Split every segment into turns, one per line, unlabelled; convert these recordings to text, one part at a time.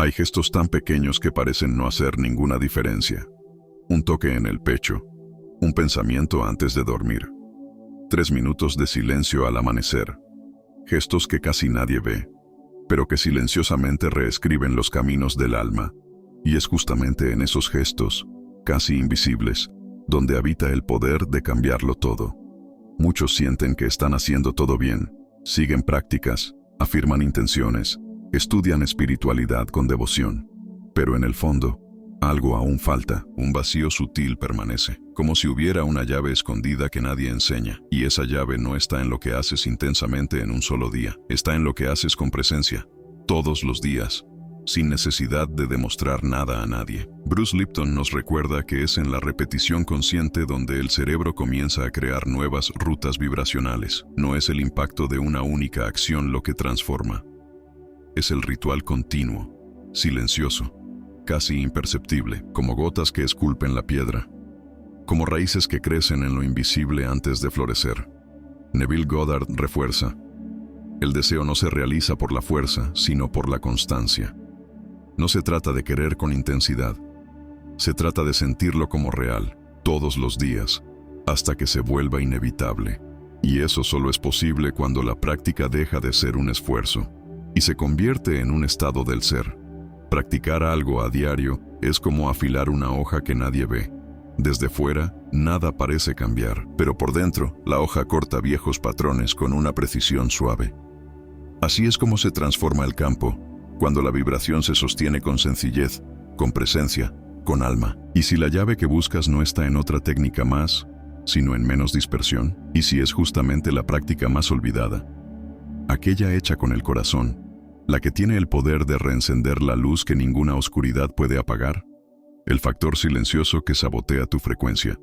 Hay gestos tan pequeños que parecen no hacer ninguna diferencia. Un toque en el pecho, un pensamiento antes de dormir, 3 minutos de silencio al amanecer. Gestos que casi nadie ve, pero que silenciosamente reescriben los caminos del alma. Y es justamente en esos gestos, casi invisibles, donde habita el poder de cambiarlo todo. Muchos sienten que están haciendo todo bien, siguen prácticas, afirman intenciones, estudian espiritualidad con devoción. Pero en el fondo, algo aún falta, un vacío sutil permanece, como si hubiera una llave escondida que nadie enseña. Y esa llave no está en lo que haces intensamente en un solo día, está en lo que haces con presencia, todos los días, sin necesidad de demostrar nada a nadie. Bruce Lipton nos recuerda que es en la repetición consciente donde el cerebro comienza a crear nuevas rutas vibracionales. No es el impacto de una única acción lo que transforma. Es el ritual continuo, silencioso, casi imperceptible, como gotas que esculpen la piedra, como raíces que crecen en lo invisible antes de florecer. Neville Goddard refuerza: el deseo no se realiza por la fuerza, sino por la constancia. No se trata de querer con intensidad, se trata de sentirlo como real, todos los días, hasta que se vuelva inevitable. Y eso solo es posible cuando la práctica deja de ser un esfuerzo y se convierte en un estado del ser. Practicar algo a diario es como afilar una hoja que nadie ve. Desde fuera, nada parece cambiar, pero por dentro, la hoja corta viejos patrones con una precisión suave. Así es como se transforma el campo, cuando la vibración se sostiene con sencillez, con presencia, con alma. Y si la llave que buscas no está en otra técnica más, sino en menos dispersión, y si es justamente la práctica más olvidada, aquella hecha con el corazón, la que tiene el poder de reencender la luz que ninguna oscuridad puede apagar, el factor silencioso que sabotea tu frecuencia,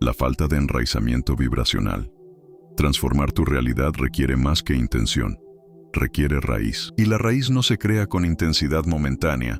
la falta de enraizamiento vibracional. Transformar tu realidad requiere más que intención, requiere raíz. Y la raíz no se crea con intensidad momentánea,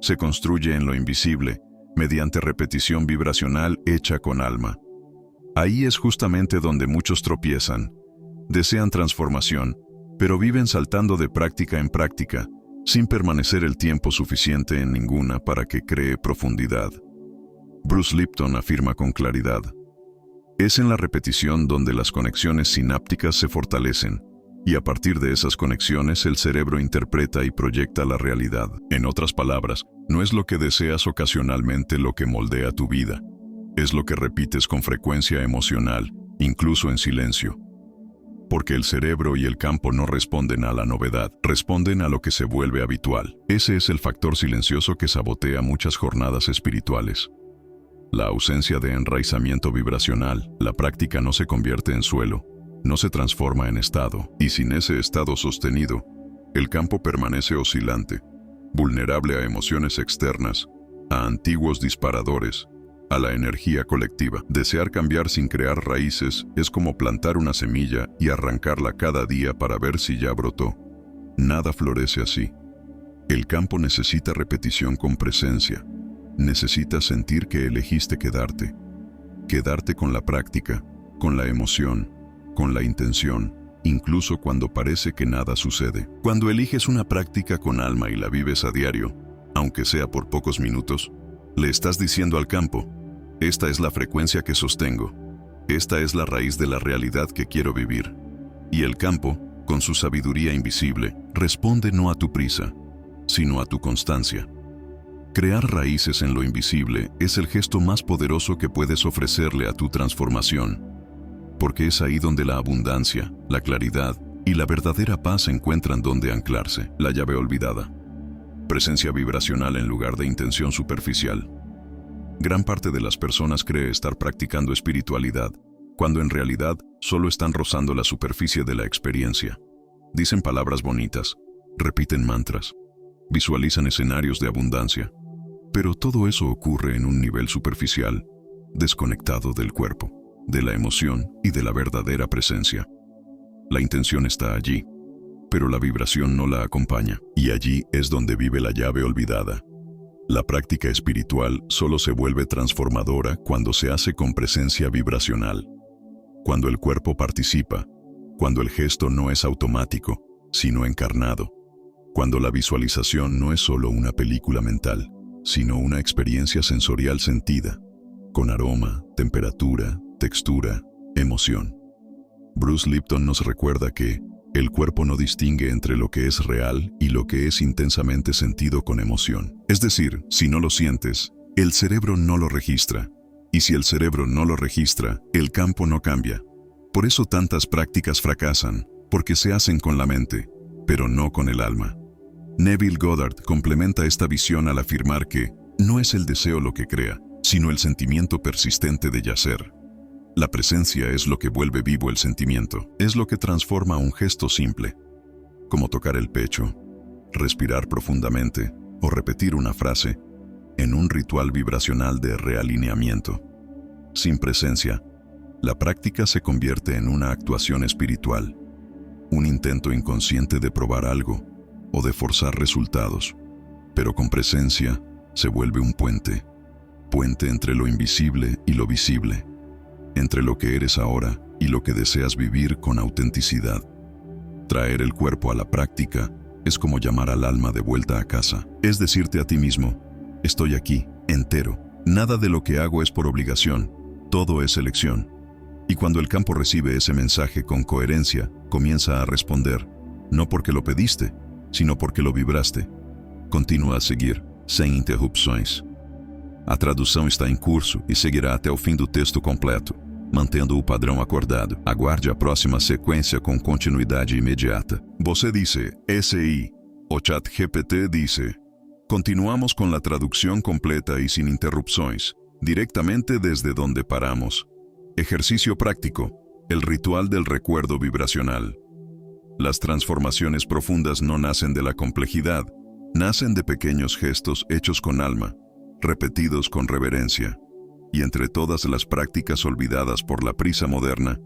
se construye en lo invisible, mediante repetición vibracional hecha con alma. Ahí es justamente donde muchos tropiezan, desean transformación, pero viven saltando de práctica en práctica, sin permanecer el tiempo suficiente en ninguna para que cree profundidad. Bruce Lipton afirma con claridad: es en la repetición donde las conexiones sinápticas se fortalecen, y a partir de esas conexiones el cerebro interpreta y proyecta la realidad. En otras palabras, no es lo que deseas ocasionalmente lo que moldea tu vida, es lo que repites con frecuencia emocional, incluso en silencio. Porque el cerebro y el campo no responden a la novedad, responden a lo que se vuelve habitual. Ese es el factor silencioso que sabotea muchas jornadas espirituales. La ausencia de enraizamiento vibracional, la práctica no se convierte en suelo, no se transforma en estado, y sin ese estado sostenido, el campo permanece oscilante, vulnerable a emociones externas, a antiguos disparadores, a la energía colectiva. Desear cambiar sin crear raíces es como plantar una semilla y arrancarla cada día para ver si ya brotó. Nada florece así. El campo necesita repetición con presencia. Necesita sentir que elegiste quedarte. Quedarte con la práctica, con la emoción, con la intención, incluso cuando parece que nada sucede. Cuando eliges una práctica con alma y la vives a diario, aunque sea por pocos minutos, le estás diciendo al campo: esta es la frecuencia que sostengo, esta es la raíz de la realidad que quiero vivir. Y el campo, con su sabiduría invisible, responde no a tu prisa, sino a tu constancia. Crear raíces en lo invisible es el gesto más poderoso que puedes ofrecerle a tu transformación, porque es ahí donde la abundancia, la claridad y la verdadera paz encuentran donde anclarse. La llave olvidada. Presencia vibracional en lugar de intención superficial. Gran parte de las personas cree estar practicando espiritualidad, cuando en realidad solo están rozando la superficie de la experiencia. Dicen palabras bonitas, repiten mantras, visualizan escenarios de abundancia, pero todo eso ocurre en un nivel superficial, desconectado del cuerpo, de la emoción y de la verdadera presencia. La intención está allí, pero la vibración no la acompaña, y allí es donde vive la llave olvidada. La práctica espiritual solo se vuelve transformadora cuando se hace con presencia vibracional, cuando el cuerpo participa, cuando el gesto no es automático, sino encarnado, Cuando la visualización no es solo una película mental, sino una experiencia sensorial sentida, con aroma, temperatura, textura, emoción. Bruce Lipton nos recuerda que el cuerpo no distingue entre lo que es real y lo que es intensamente sentido con emoción. Es decir, si no lo sientes, el cerebro no lo registra. Y si el cerebro no lo registra, el campo no cambia. Por eso tantas prácticas fracasan, porque se hacen con la mente, pero no con el alma. Neville Goddard complementa esta visión al afirmar que no es el deseo lo que crea, sino el sentimiento persistente de yacer. La presencia es lo que vuelve vivo el sentimiento, es lo que transforma un gesto simple, como tocar el pecho, respirar profundamente o repetir una frase, en un ritual vibracional de realineamiento. Sin presencia, la práctica se convierte en una actuación espiritual, un intento inconsciente de probar algo o de forzar resultados, pero con presencia se vuelve un puente entre lo invisible y lo visible, entre lo que eres ahora y lo que deseas vivir con autenticidad. Traer el cuerpo a la práctica es como llamar al alma de vuelta a casa, es decirte a ti mismo, estoy aquí, entero, nada de lo que hago es por obligación, todo es elección. Y cuando el campo recibe ese mensaje con coherencia, comienza a responder, no porque lo pediste, sino porque lo vibraste. Continua a seguir, sem interrupções. A tradução está em curso e seguirá até o fim do texto completo, mantendo o padrão acordado. Aguarde a próxima sequência com continuidade imediata. Você dice, SI. O ChatGPT dice, continuamos con la traducción completa y sin interrupciones, directamente desde donde paramos. Ejercicio práctico, el ritual del recuerdo vibracional. Las transformaciones profundas no nacen de la complejidad, nacen de pequeños gestos hechos con alma, repetidos con reverencia. Y entre todas las prácticas olvidadas por la prisa moderna,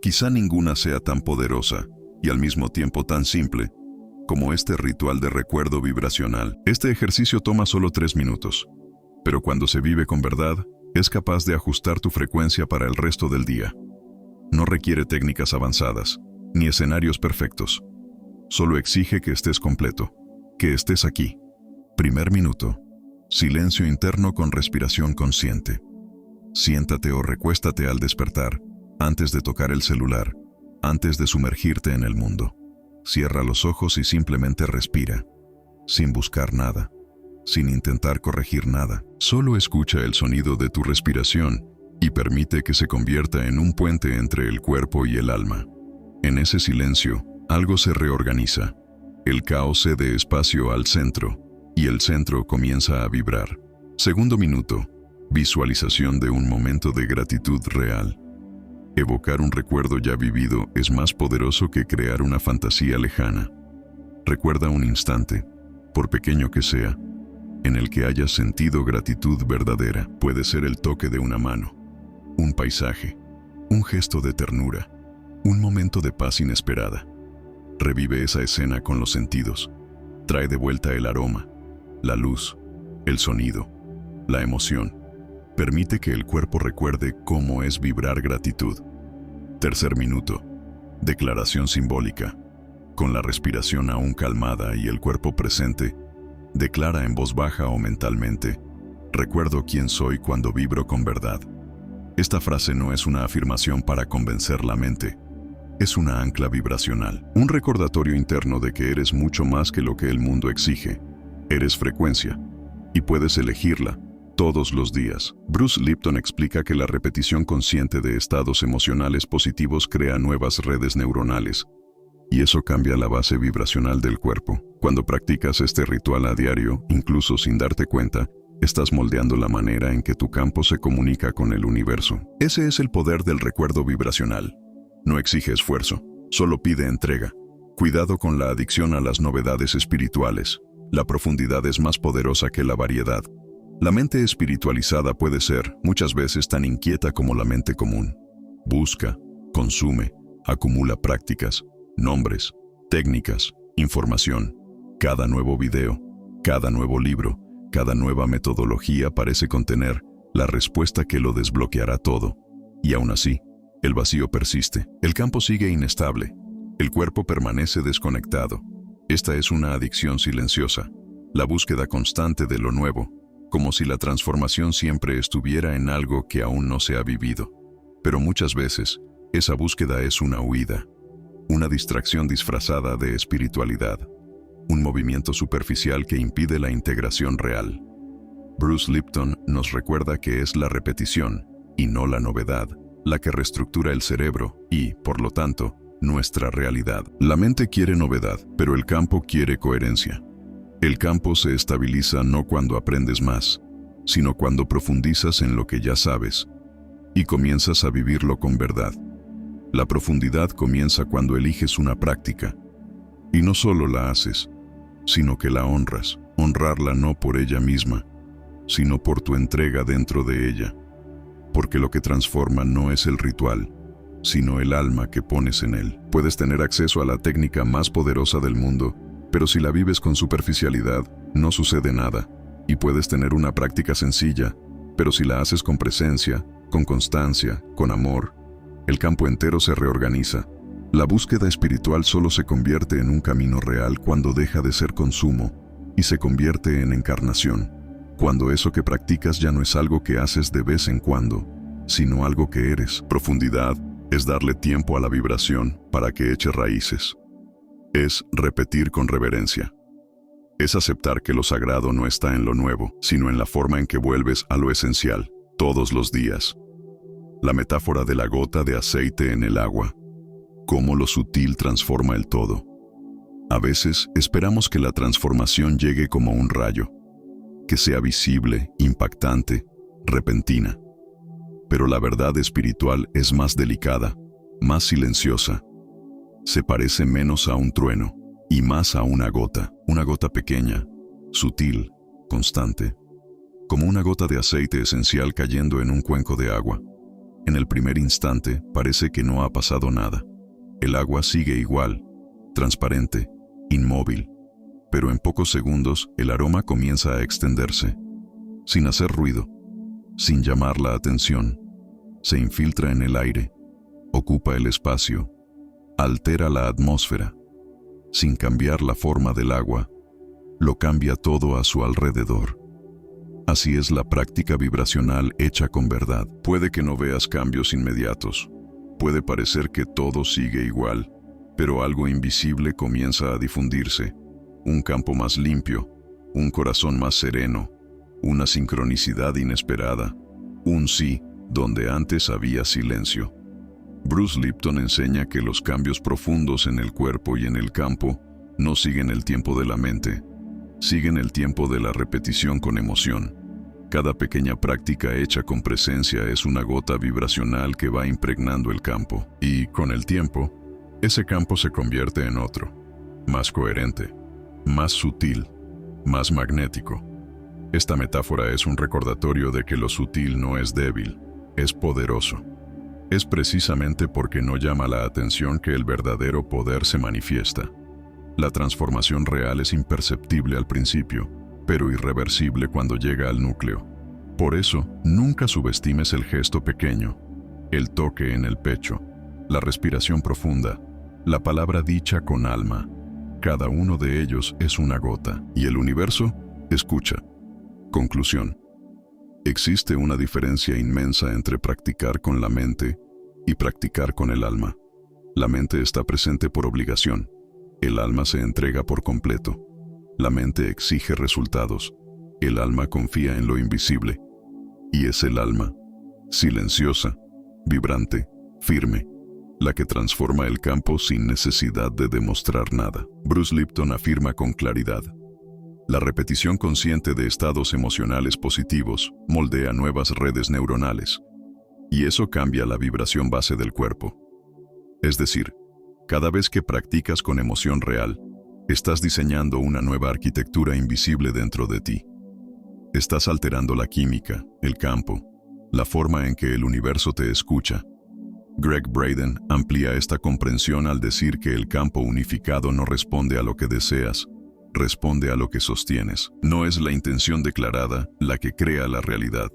quizá ninguna sea tan poderosa y al mismo tiempo tan simple como este ritual de recuerdo vibracional. Este ejercicio toma solo 3 minutos, pero cuando se vive con verdad, es capaz de ajustar tu frecuencia para el resto del día. No requiere técnicas avanzadas, ni escenarios perfectos. Solo exige que estés completo, que estés aquí. Primer minuto. Silencio interno con respiración consciente. Siéntate o recuéstate al despertar, antes de tocar el celular, antes de sumergirte en el mundo. Cierra los ojos y simplemente respira, sin buscar nada, sin intentar corregir nada. Solo escucha el sonido de tu respiración y permite que se convierta en un puente entre el cuerpo y el alma. En ese silencio, algo se reorganiza. El caos cede espacio al centro, y el centro comienza a vibrar. Segundo minuto. Visualización de un momento de gratitud real. Evocar un recuerdo ya vivido es más poderoso que crear una fantasía lejana. Recuerda un instante, por pequeño que sea, en el que hayas sentido gratitud verdadera. Puede ser el toque de una mano, un paisaje, un gesto de ternura, un momento de paz inesperada. Revive esa escena con los sentidos. Trae de vuelta el aroma, la luz, el sonido, la emoción. Permite que el cuerpo recuerde cómo es vibrar gratitud. Tercer minuto. Declaración simbólica. Con la respiración aún calmada y el cuerpo presente, declara en voz baja o mentalmente, recuerdo quién soy cuando vibro con verdad. Esta frase no es una afirmación para convencer la mente, es una ancla vibracional, un recordatorio interno de que eres mucho más que lo que el mundo exige. Eres frecuencia, y puedes elegirla todos los días. Bruce Lipton explica que la repetición consciente de estados emocionales positivos crea nuevas redes neuronales, y eso cambia la base vibracional del cuerpo. Cuando practicas este ritual a diario, incluso sin darte cuenta, estás moldeando la manera en que tu campo se comunica con el universo. Ese es el poder del recuerdo vibracional. No exige esfuerzo, solo pide entrega. Cuidado con la adicción a las novedades espirituales. La profundidad es más poderosa que la variedad. La mente espiritualizada puede ser, muchas veces, tan inquieta como la mente común. Busca, consume, acumula prácticas, nombres, técnicas, información. Cada nuevo video, cada nuevo libro, cada nueva metodología parece contener la respuesta que lo desbloqueará todo. Y aún así, el vacío persiste. El campo sigue inestable. El cuerpo permanece desconectado. Esta es una adicción silenciosa, la búsqueda constante de lo nuevo, como si la transformación siempre estuviera en algo que aún no se ha vivido. Pero muchas veces, esa búsqueda es una huida, una distracción disfrazada de espiritualidad, un movimiento superficial que impide la integración real. Bruce Lipton nos recuerda que es la repetición, y no la novedad, la que reestructura el cerebro y, por lo tanto, nuestra realidad. La mente quiere novedad, pero el campo quiere coherencia. El campo se estabiliza no cuando aprendes más, sino cuando profundizas en lo que ya sabes y comienzas a vivirlo con verdad. La profundidad comienza cuando eliges una práctica, y no solo la haces, sino que la honras. Honrarla no por ella misma, sino por tu entrega dentro de ella, porque lo que transforma no es el ritual, sino el alma que pones en él. Puedes tener acceso a la técnica más poderosa del mundo, pero si la vives con superficialidad, no sucede nada. Y puedes tener una práctica sencilla, pero si la haces con presencia, con constancia, con amor, el campo entero se reorganiza. La búsqueda espiritual solo se convierte en un camino real cuando deja de ser consumo y se convierte en encarnación. Cuando eso que practicas ya no es algo que haces de vez en cuando, sino algo que eres. Profundidad es darle tiempo a la vibración para que eche raíces. Es repetir con reverencia. Es aceptar que lo sagrado no está en lo nuevo, sino en la forma en que vuelves a lo esencial, todos los días. La metáfora de la gota de aceite en el agua. Cómo lo sutil transforma el todo. A veces esperamos que la transformación llegue como un rayo, que sea visible, impactante, repentina. Pero la verdad espiritual es más delicada, más silenciosa. Se parece menos a un trueno y más a una gota pequeña, sutil, constante, como una gota de aceite esencial cayendo en un cuenco de agua. En el primer instante parece que no ha pasado nada. El agua sigue igual, transparente, inmóvil, pero en pocos segundos el aroma comienza a extenderse, sin hacer ruido, sin llamar la atención. Se infiltra en el aire, ocupa el espacio, altera la atmósfera. Sin cambiar la forma del agua, lo cambia todo a su alrededor. Así es la práctica vibracional hecha con verdad. Puede que no veas cambios inmediatos. Puede parecer que todo sigue igual, pero algo invisible comienza a difundirse. Un campo más limpio, un corazón más sereno, una sincronicidad inesperada, un sí donde antes había silencio. Bruce Lipton enseña que los cambios profundos en el cuerpo y en el campo no siguen el tiempo de la mente, siguen el tiempo de la repetición con emoción. Cada pequeña práctica hecha con presencia es una gota vibracional que va impregnando el campo, y con el tiempo, ese campo se convierte en otro, más coherente, más sutil, más magnético. Esta metáfora es un recordatorio de que lo sutil no es débil, es poderoso. Es precisamente porque no llama la atención que el verdadero poder se manifiesta. La transformación real es imperceptible al principio, pero irreversible cuando llega al núcleo. Por eso, nunca subestimes el gesto pequeño, el toque en el pecho, la respiración profunda, la palabra dicha con alma. Cada uno de ellos es una gota, y el universo escucha. Conclusión. Existe una diferencia inmensa entre practicar con la mente y practicar con el alma. La mente está presente por obligación. El alma se entrega por completo. La mente exige resultados. El alma confía en lo invisible. Y es el alma, silenciosa, vibrante, firme, la que transforma el campo sin necesidad de demostrar nada. Bruce Lipton afirma con claridad: la repetición consciente de estados emocionales positivos moldea nuevas redes neuronales, y eso cambia la vibración base del cuerpo. Es decir, cada vez que practicas con emoción real, estás diseñando una nueva arquitectura invisible dentro de ti. Estás alterando la química, el campo, la forma en que el universo te escucha. Gregg Braden amplía esta comprensión al decir que el campo unificado no responde a lo que deseas, responde a lo que sostienes. No es la intención declarada la que crea la realidad.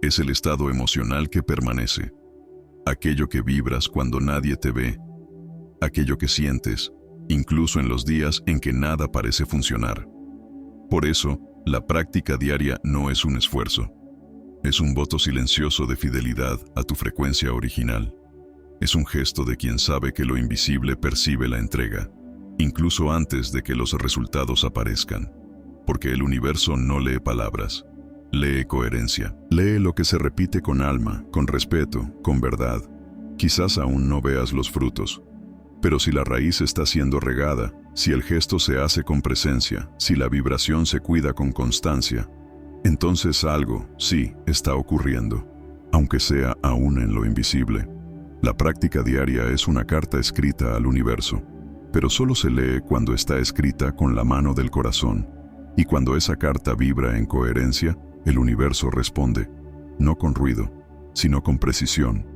Es el estado emocional que permanece. Aquello que vibras cuando nadie te ve. Aquello que sientes, incluso en los días en que nada parece funcionar. Por eso, la práctica diaria no es un esfuerzo. Es un voto silencioso de fidelidad a tu frecuencia original. Es un gesto de quien sabe que lo invisible percibe la entrega, incluso antes de que los resultados aparezcan. Porque el universo no lee palabras, lee coherencia. Lee lo que se repite con alma, con respeto, con verdad. Quizás aún no veas los frutos, pero si la raíz está siendo regada, si el gesto se hace con presencia, si la vibración se cuida con constancia, entonces algo, sí, está ocurriendo, aunque sea aún en lo invisible. La práctica diaria es una carta escrita al universo, pero solo se lee cuando está escrita con la mano del corazón, y cuando esa carta vibra en coherencia, el universo responde, no con ruido, sino con precisión.